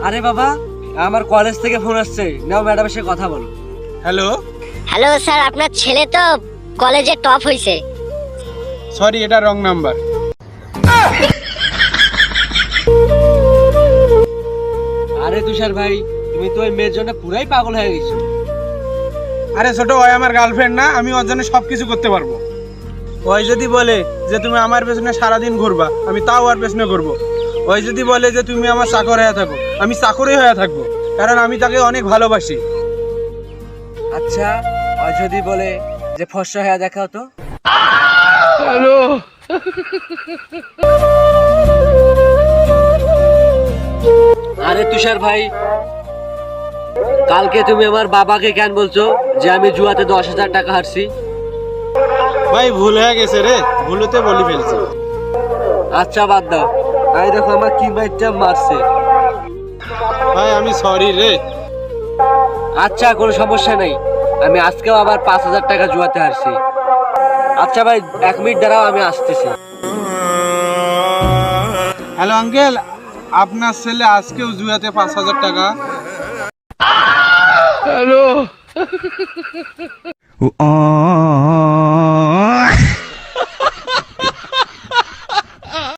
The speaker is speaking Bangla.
আরে বাবা, আমার কলেজ থেকে ফোন আসছে, নাও ম্যাডামের সাথে কথা বলো। হ্যালো। হ্যালো স্যার, আপনার ছেলে তো কলেজে টপ হয়েছে। সরি, এটা রং নাম্বার। আরে তুষার ভাই, তুমি তো ওই মেয়ের জন্য পুরাই পাগল হয়ে গেছো। আরে ছোট, ওই আমার গার্লফ্রেন্ড না, আমি ওর জন্য সবকিছু করতে পারবো। ওই যদি বলে যে তুমি আমার পেছনে সারাদিন ঘুরবা, আমি তাও ওর পেছনে ঘুরবো। ওই যদি বলে যে তুমি আমার চাকর হয়ে থাকো, আমি চাকরই হয়ে থাকবো, কারণ আমি তাকে অনেক ভালোবাসি। আচ্ছা, আর যদি বলে যে ফর্সা হয়ে দেখাও তো? হ্যালো। আরে তুষার ভাই, কালকে তুমি আমার বাবাকে কেন বলছো যে আমি জুয়াতে 10,000 টাকা হারছি? ভাই ভুল হয়ে গেছে রে, ভুলতে বলি ফেলছি। আচ্ছা বাদ দাও, এই দেখো আমার কি মাইরটা মারছে। ভাই আমি সরি রে। আচ্ছা, কোনো সমস্যা নেই, আমি আজকেও আবার 5,000 টাকা জুয়াতে হারছি। আচ্ছা ভাই, 1 মিনিট দাঁড়াও, আমি আসতেছি। হ্যালো আঙ্কেল, আপনার ছেলে আজকেও জুয়াতে 5,000 টাকা। হ্যালো।